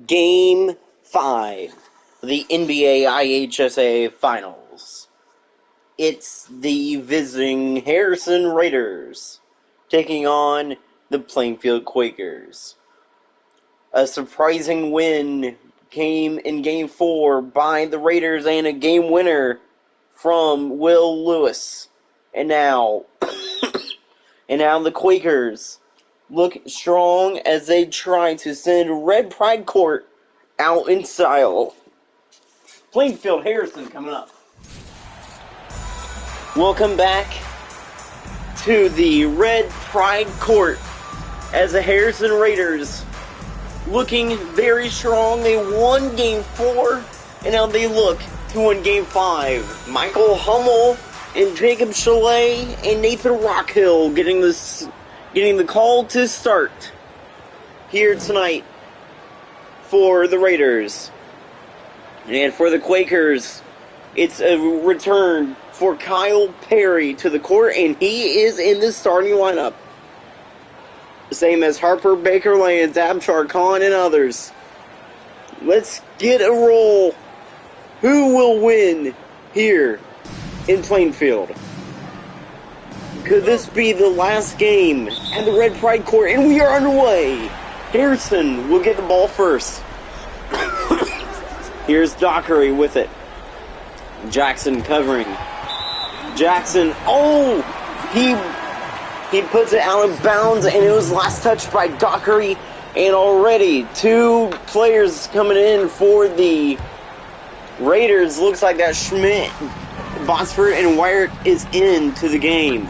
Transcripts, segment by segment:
Game 5 of the NBA IHSA Finals. It's the visiting Harrison Raiders taking on the Plainfield Quakers. A surprising win came in Game 4 by the Raiders and a game winner from Will Lewis. And now, the Quakers look strong as they try to send Red Pride Court out in style. Plainfield Harrison coming up. Welcome back to the Red Pride Court as the Harrison Raiders looking very strong. They won Game 4 and now they look to win Game 5. Michael Hummel and Jacob Chalet and Nathan Rockhill getting the call to start here tonight for the Raiders. And for the Quakers, it's a return for Kyle Perry to the court, and he is in the starting lineup. Same as Harper, Baker Lance, Abchar, Khan, and others. Let's get a roll. Who will win here in Plainfield? Could this be the last game at the Red Pride Court? And we are underway. Harrison will get the ball first. Here's Dockery with it. Jackson covering. Jackson, he puts it out of bounds, and it was last touched by Dockery. And already 2 players coming in for the Raiders. Looks like that Schmidt, Botsford, and Wyatt is into the game.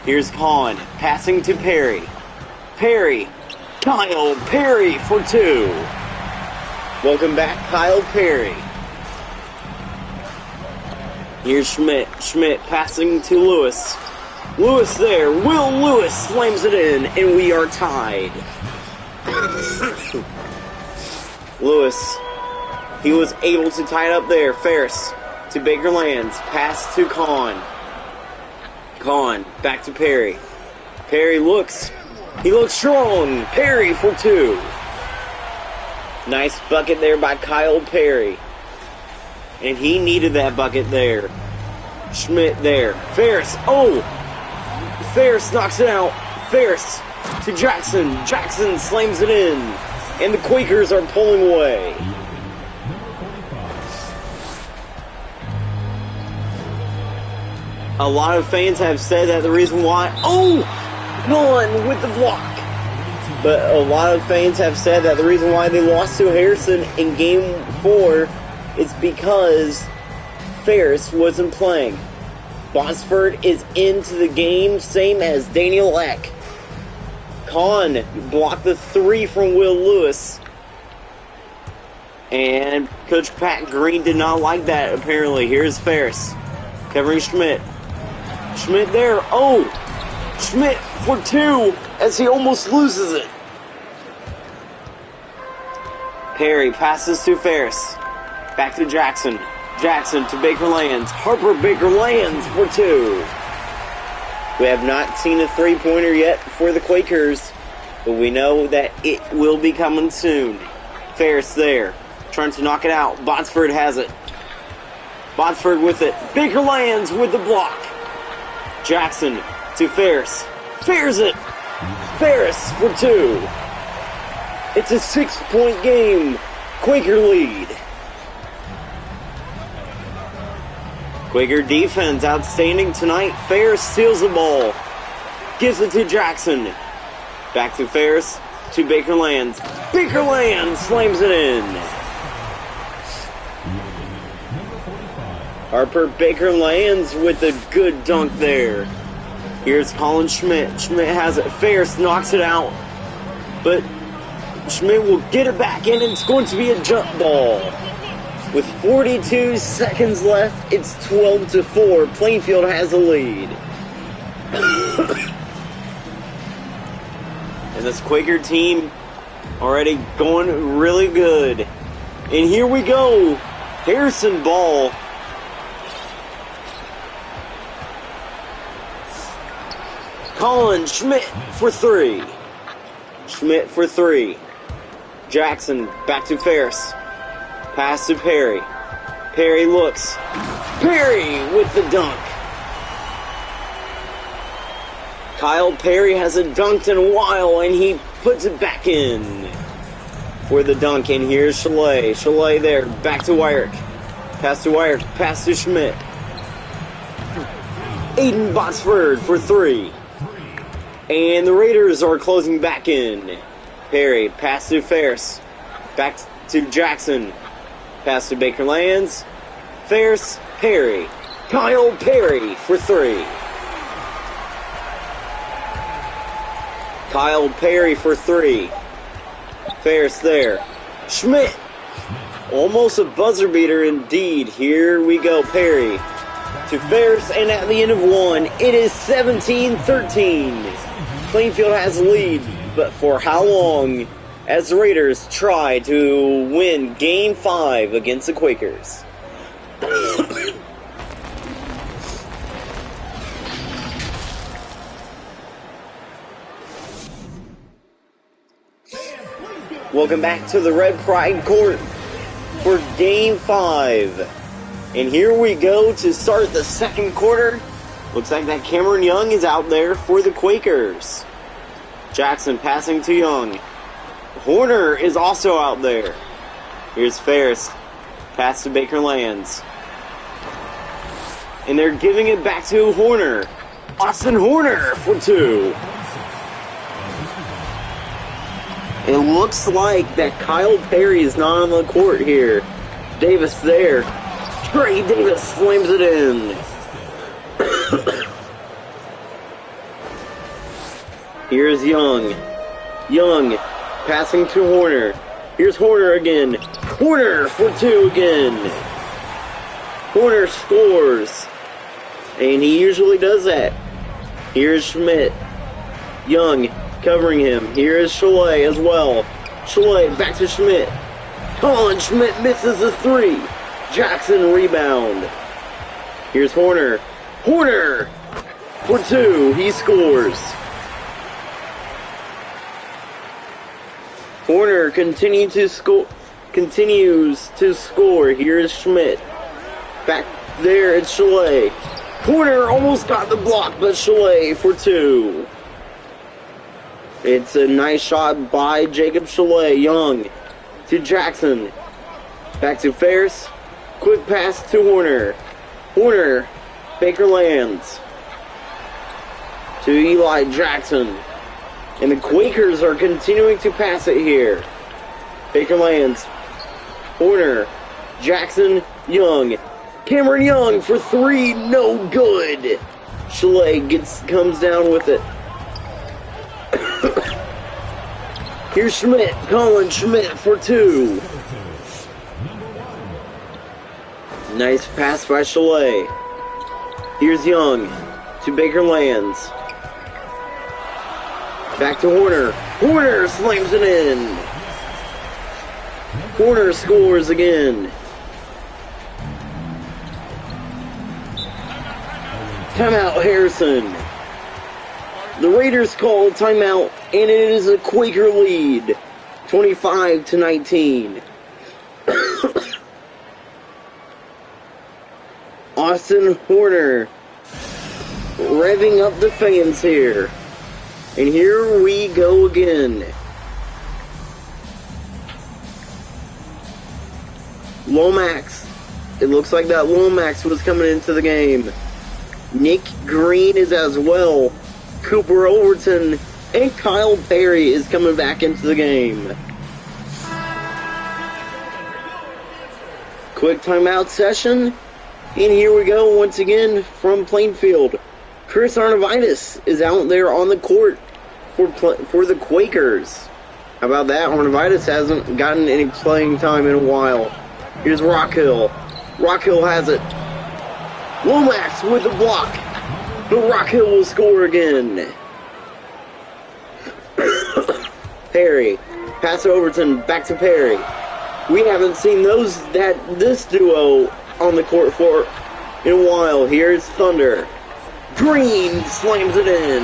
Here's Kahn, passing to Perry. Kyle Perry for 2. Welcome back, Kyle Perry. Here's Schmidt passing to Lewis. Lewis there, Will Lewis slams it in, and we are tied. Lewis, he was able to tie it up there. Ferris to Baker Lands, pass to Kahn. Back to Perry. Perry looks strong. Perry for 2. Nice bucket there by Kyle Perry. And he needed that bucket there. Schmidt there. Ferris. Ferris knocks it out. Ferris to Jackson. Jackson slams it in. And the Quakers are pulling away. A lot of fans have said that the reason why... Gone with the block. But a lot of fans have said that the reason why they lost to Harrison in Game 4 is because Ferris wasn't playing. Botsford is into the game, same as Daniel Eck. Kahn blocked the 3 from Will Lewis. And Coach Pat Green did not like that, apparently. Here's Ferris covering Schmidt. Schmidt there. Schmidt for 2 as he almost loses it. Perry passes to Ferris. Back to Jackson. Jackson to Baker Lands. Harper Baker Lands for 2. We have not seen a 3-pointer yet for the Quakers, but we know that it will be coming soon. Ferris there, trying to knock it out. Botsford has it. Botsford with it. Baker Lands with the block. Jackson to Ferris. Fairs it. Ferris for 2. It's a 6-point game. Quaker lead. Quaker defense outstanding tonight. Ferris steals the ball. Gives it to Jackson. Back to Ferris. To Baker Lands. Baker Lands slams it in. Harper Baker Lands with a good dunk there. Here's Colin Schmidt. Schmidt has it. Ferris knocks it out. But Schmidt will get it back in, and it's going to be a jump ball. With 42 seconds left, it's 12-4. Plainfield has the lead. And this Quaker team already going really good. And here we go. Harrison ball. Colin Schmidt for 3. Schmidt for three. Jackson back to Ferris. Pass to Perry. Perry looks. Perry with the dunk. Kyle Perry hasn't dunked in a while, and he puts it back in for the dunk. And here's Chalet. Chalet there. Back to Wyrick. Pass to Wyrick. Pass to Schmidt. Aiden Botsford for three. And the Raiders are closing back in. Perry. Pass to Ferris. Back to Jackson. Pass to Baker Lands. Ferris. Perry. Kyle Perry for three. Kyle Perry for three. Ferris there. Schmidt. Almost a buzzer beater indeed. Here we go. Perry to Ferris, and at the end of one, it is 17-13. Plainfield has the lead, but for how long as the Raiders try to win Game 5 against the Quakers? Welcome back to the Red Pride Court for Game 5. And here we go to start the second quarter. Looks like that Cameron Young is out there for the Quakers. Jackson passing to Young. Horner is also out there. Here's Ferris. Pass to Baker Lands. And they're giving it back to Horner. Austin Horner for two. It looks like that Kyle Perry is not on the court here. Davis there. Trey Davis slams it in. Here's Young. Young passing to Horner. Here's Horner again. Horner for two again. Horner scores. And he usually does that. Here's Schmidt. Young covering him. Here is Chalet as well. Chalet back to Schmidt. Colin Schmidt misses a three. Jackson rebound. Here's Horner. Horner for two. He scores. Horner continues to score. Here's Schmidt. Back there it's Chalet. Horner almost got the block, but Chalet for two. It's a nice shot by Jacob Chalet. Young to Jackson. Back to Ferris. Quick pass to Horner. Horner. Baker Lands. To Eli Jackson. And the Quakers are continuing to pass it here. Baker Lands. Horner. Jackson. Young. Cameron Young for three. No good. Chalet comes down with it. Here's Schmidt. Colin Schmidt for two. Nice pass by Chalet. Here's Young to Baker Lands. Back to Horner. Horner slams it in. Horner scores again. Timeout, Harrison. The Raiders call a timeout, and it is a Quaker lead, 25-19. Austin Horner revving up the fans here. And here we go again. Lomax. It looks like that Lomax was coming into the game. Nick Green is as well. Cooper Overton and Kyle Perry is coming back into the game. Quick timeout session. And here we go once again from Plainfield. Chris Arnavitis is out there on the court for the Quakers. How about that? Arnavitis hasn't gotten any playing time in a while. Here's Rockhill. Rockhill has it. Lomax with the block. But Rockhill will score again. Perry. Pass to Overton. Back to Perry. We haven't seen this duo on the court for in a while. Here's Thunder. Green slams it in.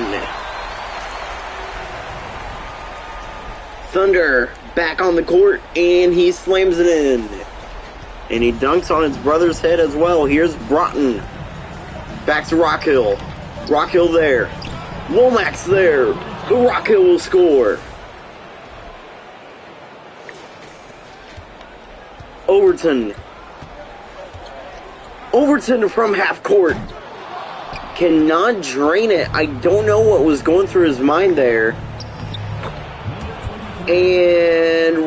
Thunder back on the court, and he slams it in. And he dunks on his brother's head as well. Here's Broughton. Back to Rockhill. Rockhill there. Womack's there. But Rockhill will score. Overton. Overton from half court. Cannot drain it. I don't know what was going through his mind there. And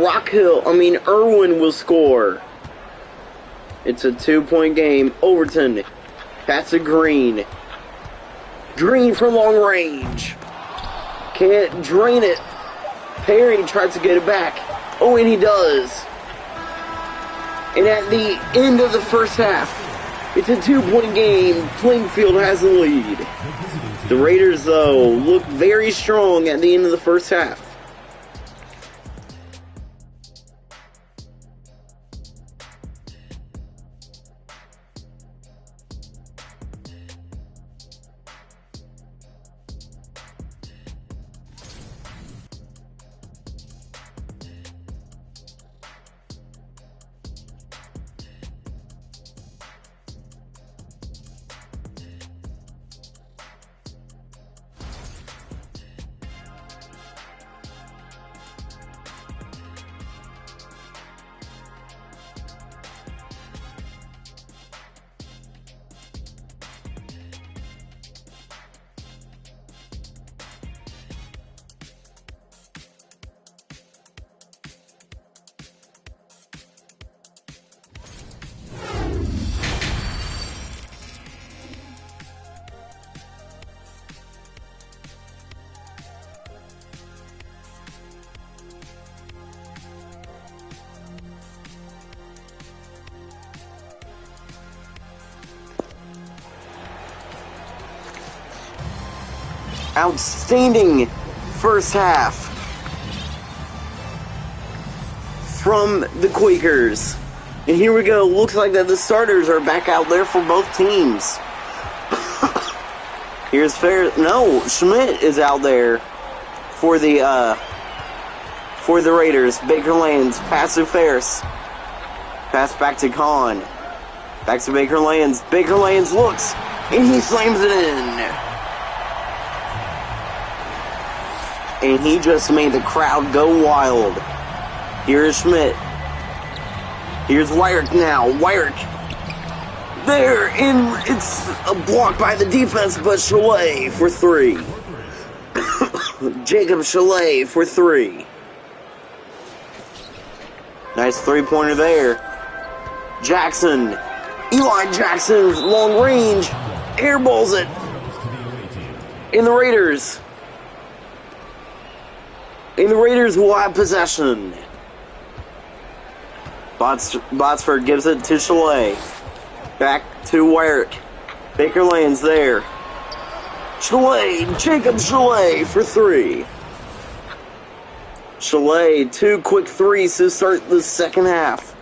Irwin will score. It's a 2-point game. Overton. Pass to Green. Green from long range. Can't drain it. Perry tries to get it back. Oh, and he does. And at the end of the first half, it's a 2-point game. Plainfield has the lead. The Raiders, though, look very strong at the end of the first half. Outstanding first half from the Quakers. And here we go. Looks like that the starters are back out there for both teams. Here's Schmidt is out there for the Raiders. Baker Lands, pass to Ferris. Pass back to Kahn. Back to Baker Lands. Baker Lands looks, and he slams it in. And he just made the crowd go wild. Here's Schmidt. Here's Wyrick now. Wyrick. There, and it's a block by the defense, but Chalet for 3. Jacob Chalet for 3. Nice 3-pointer there. Jackson. Eli Jackson, long range. Airballs it. And the Raiders will have possession. Botsford gives it to Chalet. Back to Wyrick. Baker Lands there. Chalet, Jacob Chalet for 3. Chalet, 2 quick threes to start the second half.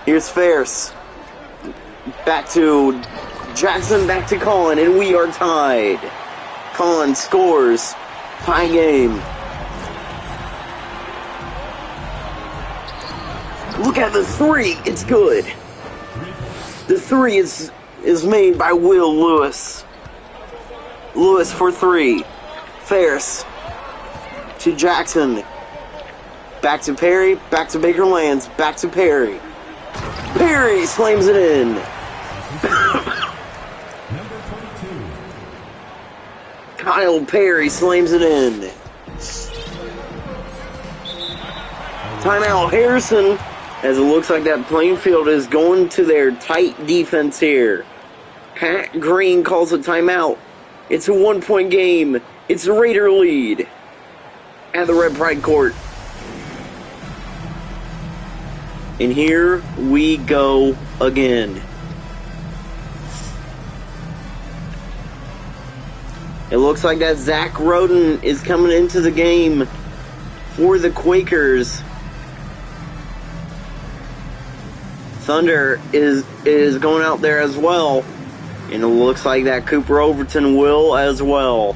Here's Ferris. Back to Jackson, back to Colin, and we are tied. Colin scores. Tie game. Look at the 3. It's good. The 3 is made by Will Lewis. Lewis for 3. Ferris to Jackson. Back to Perry. Back to Baker Lands. Back to Perry. Perry slams it in. Kyle Perry slams it in. Timeout Harrison. As it looks like that Plainfield is going to their tight defense here. Pat Green calls a timeout. It's a 1-point game. It's a Raider lead at the Red Pride Court. And here we go again. It looks like that Zach Roden is coming into the game for the Quakers. Thunder is going out there as well. And it looks like that Cooper Overton will as well.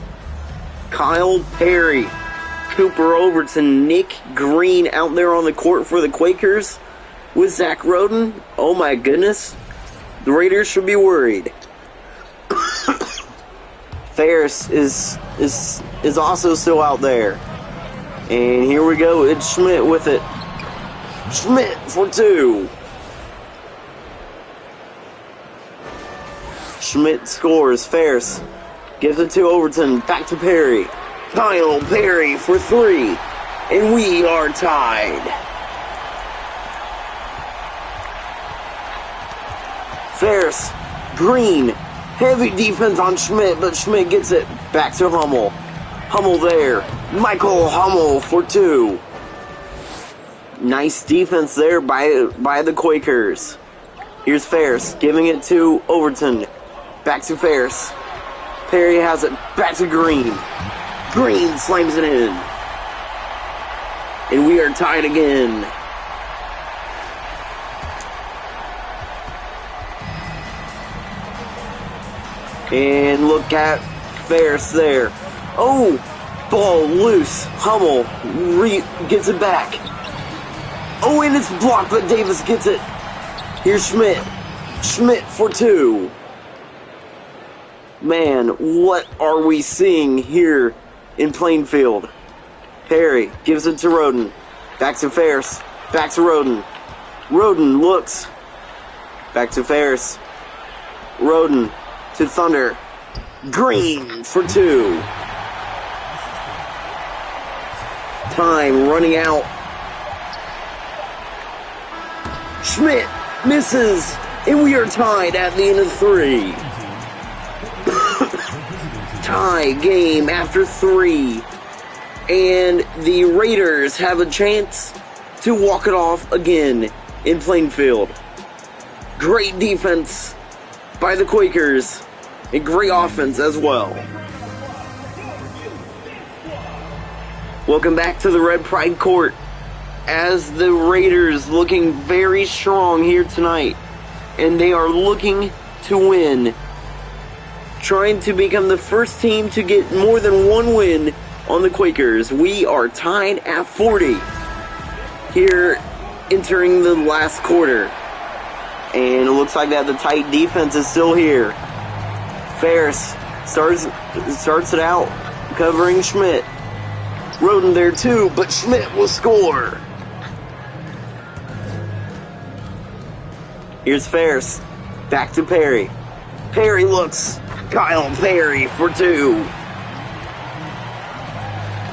Kyle Perry Cooper Overton, Nick Green out there on the court for the Quakers with Zach Roden. Oh my goodness. The Raiders should be worried. Ferris is also still out there. And here we go. It's Schmidt with it. Schmidt for 2. Schmidt scores. Ferris gives it to Overton. Back to Perry. Kyle Perry for 3. And we are tied. Ferris. Green. Heavy defense on Schmidt, but Schmidt gets it. Back to Hummel. Hummel there. Michael Hummel for 2. Nice defense there by the Quakers. Here's Ferris giving it to Overton. Back to Ferris. Perry has it. Back to Green. Green slams it in. And we are tied again. And look at Ferris there. Oh, ball loose. Hummel gets it back. Oh, and it's blocked, but Davis gets it. Here's Schmidt. Schmidt for 2. Man, what are we seeing here in Plainfield? Perry gives it to Roden. Back to Ferris. Back to Roden. Roden looks. Back to Ferris. Roden to Thunder. Green for 2. Time running out. Schmidt misses, and we are tied at the end of 3. Tie game after 3. And the Raiders have a chance to walk it off again in Plainfield. Great defense by the Quakers, and great offense as well. Welcome back to the Red Pride Court, as the Raiders looking very strong here tonight, and they are looking to win, trying to become the first team to get more than 1 win on the Quakers. We are tied at 40 here entering the last quarter, and it looks like that the tight defense is still here. Ferris starts it out covering Schmidt. Roden there too, but Schmidt will score. Here's Ferris. Back to Perry. Perry looks. Kyle Perry for 2.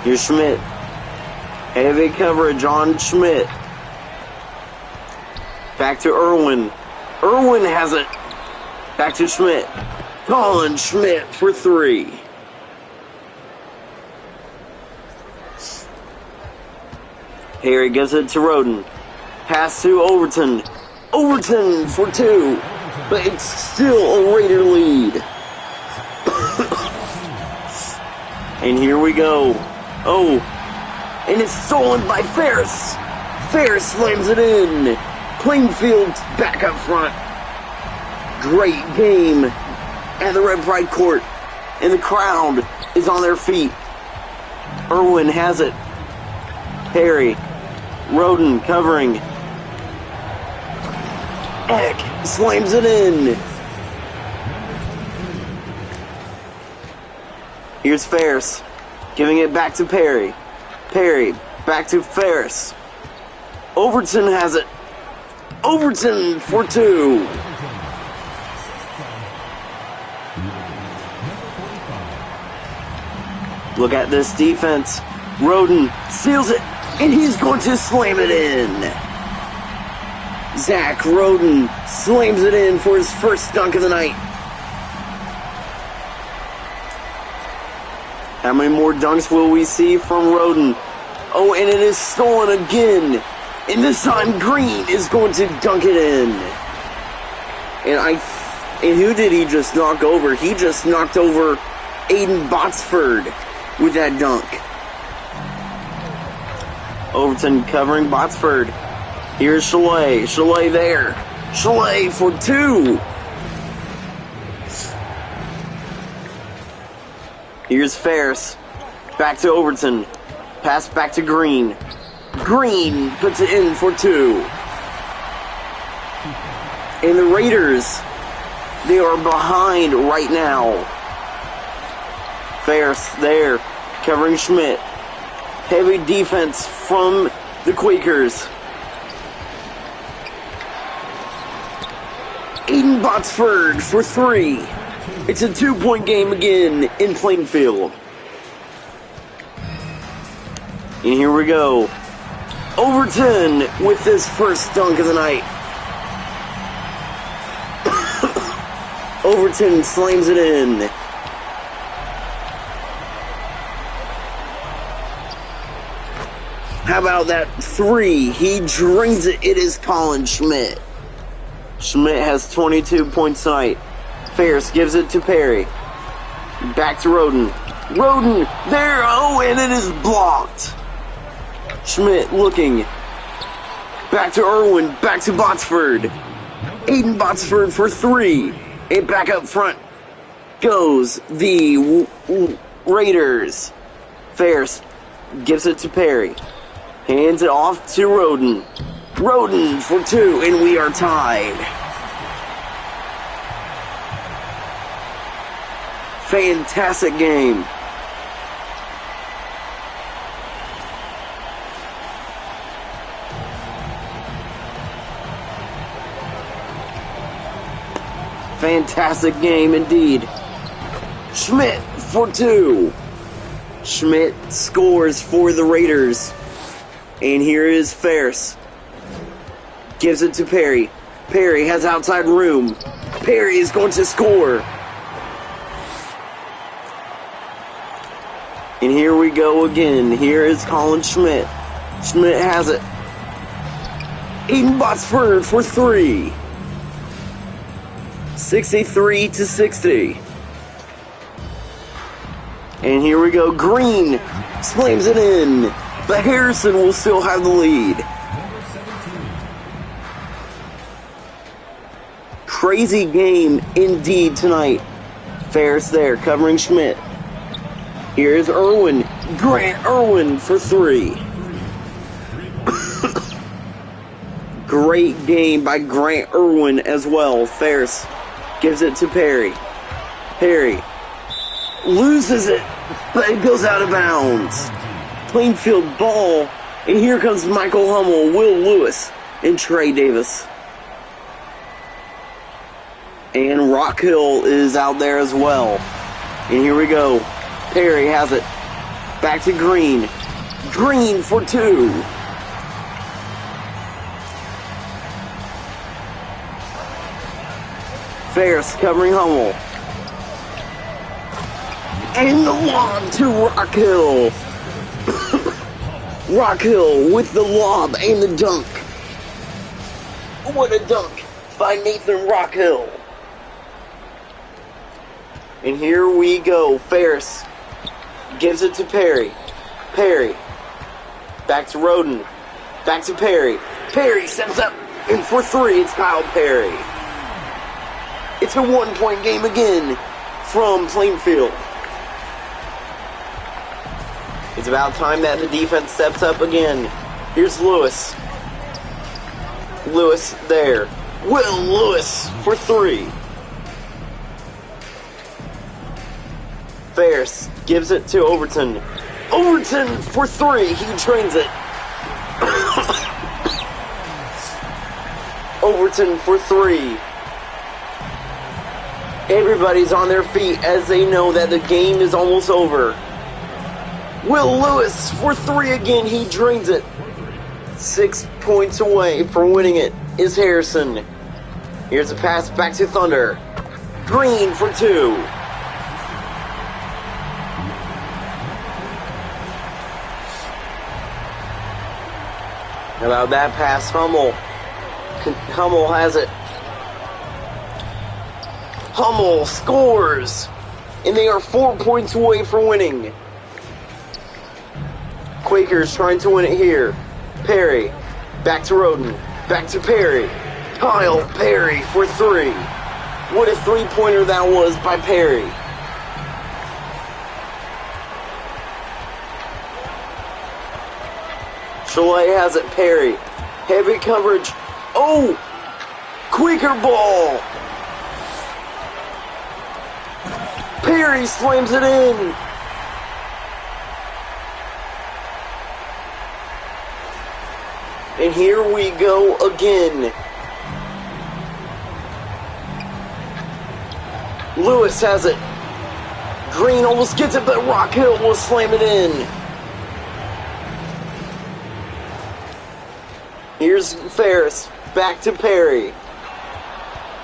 Here's Schmidt. Heavy coverage on Schmidt. Back to Irwin. Irwin has it. Back to Schmidt. Colin Schmidt for 3. Perry gives it to Roden. Pass to Overton. Overton for 2. But it's still a Raider lead. And here we go. Oh. And it's stolen by Ferris. Ferris slams it in. Plainfield's back up front. Great game at the Red Pride Court. And the crowd is on their feet. Irwin has it. Perry. Roden covering. Eck slams it in. Here's Ferris. Giving it back to Perry. Perry back to Ferris. Overton has it. Overton for 2. Look at this defense. Roden steals it, and he's going to slam it in. Zach Roden slams it in for his first dunk of the night. How many more dunks will we see from Roden? Oh, and it is stolen again. And this time Green is going to dunk it in. And who did he just knock over? He just knocked over Aiden Botsford with that dunk. Overton covering Botsford. Here's Chalet. Chalet there. Chalet for 2. Here's Ferris. Back to Overton. Pass back to Green. Green puts it in for 2. And the Raiders, they are behind right now. Ferris there, covering Schmidt. Heavy defense from the Quakers. Aiden Botsford for 3. It's a 2-point game again in Plainfield. And here we go. Overton with his first dunk of the night. Overton slams it in. How about that 3? He drains it. It is Colin Schmidt. Schmidt has 22 points tonight. Ferris gives it to Perry. Back to Roden. Roden there. Oh, and it is blocked. Schmidt looking. Back to Irwin. Back to Botsford. Aiden Botsford for 3. And back up front goes the Raiders. Ferris gives it to Perry. Hands it off to Roden. Roden for 2, and we are tied. Fantastic game. Fantastic game indeed. Schmidt for 2. Schmidt scores for the Raiders. And here is Ferris. Gives it to Perry. Perry has outside room. Perry is going to score. And here we go again. Here is Colin Schmidt. Schmidt has it. Aiden Botsford for 3. 63-60. And here we go. Green slams it in. But Harrison will still have the lead. Crazy game indeed tonight. Ferris there covering Schmidt. Here's Irwin. Grant Irwin for 3. Great game by Grant Irwin as well. Ferris gives it to Perry. Perry loses it, but it goes out of bounds. Plainfield ball, and here comes Michael Hummel, Will Lewis, and Trey Davis. And Rock Hill is out there as well. And here we go. Perry has it. Back to Green. Green for 2. Ferris covering Hummel. And the lob to Rock Hill. Rock Hill with the lob and the dunk. What a dunk by Nathan Rock Hill. And here we go. Ferris gives it to Perry. Perry. Back to Roden. Back to Perry. Perry steps up, and for 3, it's Kyle Perry. It's a 1-point game again from Plainfield. It's about time that the defense steps up again. Here's Lewis. Lewis there. Will Lewis for 3. Ferris gives it to Overton. Overton for 3. He trains it. Overton for 3. Everybody's on their feet as they know that the game is almost over. Will Lewis for 3 again. He drains it. 6 points away from winning it is Harrison. Here's a pass back to Thunder. Green for 2. How about that pass? Hummel. Hummel has it. Hummel scores. And they are 4 points away from winning. Quakers trying to win it here. Perry. Back to Roden. Back to Perry. Kyle Perry for 3. What a 3-pointer that was by Perry. Chalet has it. Perry. Heavy coverage. Oh! Quaker ball! Perry slams it in! And here we go again. Lewis has it. Green almost gets it, but Rockhill will slam it in. Here's Ferris. Back to Perry.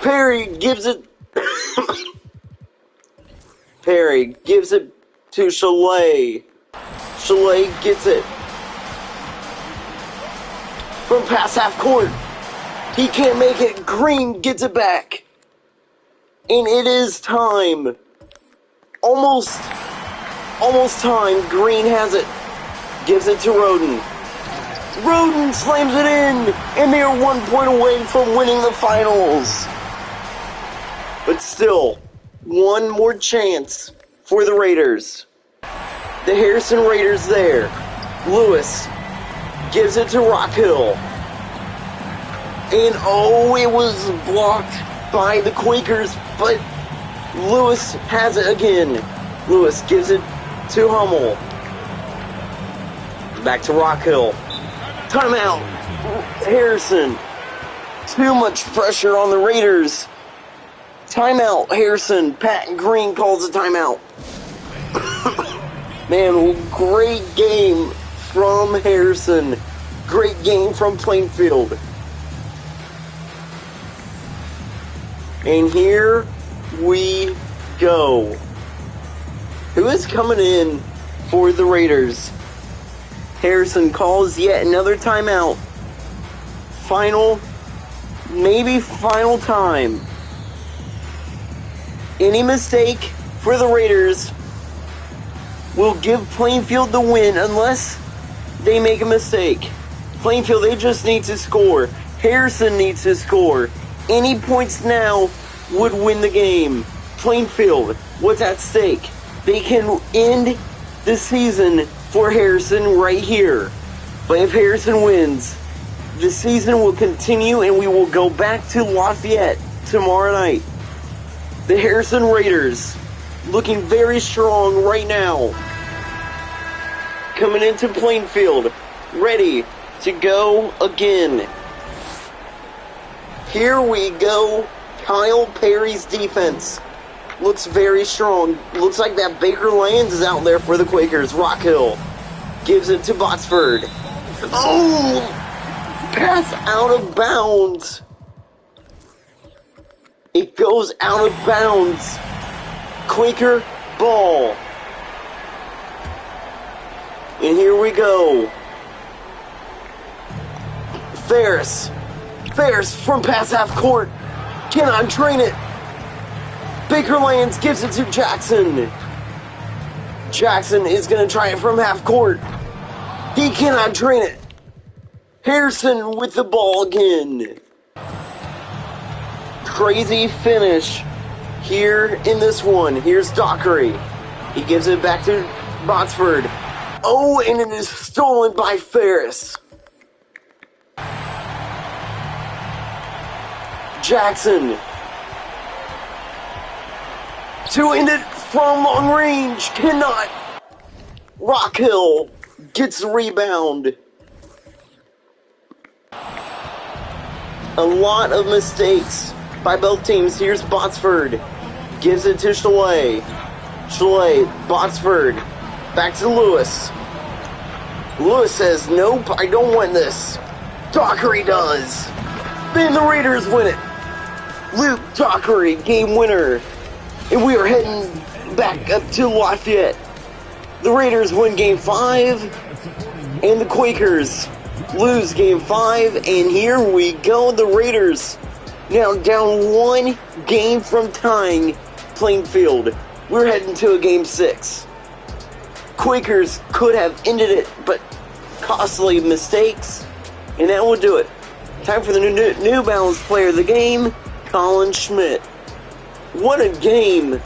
Perry gives it... Perry gives it to Chalet. Chalet gets it. From past half court. He can't make it. Green gets it back. And it is time. Almost time. Green has it. Gives it to Roden. Roden slams it in. And they are 1 point away from winning the finals. But still, one more chance for the Raiders. The Harrison Raiders there. Lewis gives it to Rockhill. And oh, it was blocked by the Quakers, but Lewis has it again. Lewis gives it to Hummel. Back to Rockhill. Timeout. Harrison. Too much pressure on the Raiders. Timeout, Harrison. Pat Green calls a timeout. Man, great game from Harrison. Great game from Plainfield. And here we go. Who is coming in for the Raiders? Harrison calls yet another timeout. Maybe final time. Any mistake for the Raiders will give Plainfield the win unless they make a mistake. Plainfield, they just need to score. Harrison needs to score. Any points now would win the game. Plainfield, what's at stake? They can end the season for Harrison right here. But if Harrison wins, the season will continue and we will go back to Lafayette tomorrow night. The Harrison Raiders looking very strong right now. Coming into Plainfield, ready to go again. Here we go. Kyle Perry's defense looks very strong. Looks like that Baker Lands is out there for the Quakers. Rockhill gives it to Botsford. Oh! Pass out of bounds. It goes out of bounds. Quaker ball. And here we go. Ferris from past half court. Cannot drain it. Baker Lands gives it to Jackson. Jackson is going to try it from half court. He cannot drain it. Harrison with the ball again. Crazy finish here in this one. Here's Dockery. He gives it back to Botsford. Oh, and it is stolen by Ferris. Jackson. To end it from long range. Cannot. Rockhill gets the rebound. A lot of mistakes by both teams. Here's Botsford. Gives it to Chalet. Chalet, Botsford. Back to Lewis. Lewis says, nope, I don't want this. Dockery does. Then the Raiders win it. Luke Dockery, game winner. And we are heading back up to Lafayette. The Raiders win game 5. And the Quakers lose game 5. And here we go. The Raiders now down 1 game from tying Plainfield. We're heading to a game 6. Quakers could have ended it, but costly mistakes. And that will do it. Time for the New Balance player of the game, Colin Schmidt. What a game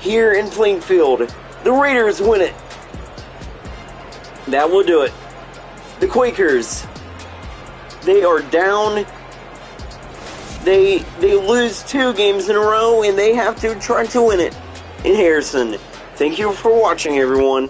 here in Plainfield. The Raiders win it. That will do it. the Quakers, they are down. They lose 2 games in a row, and they have to try to win it in Harrison. Thank you for watching, everyone.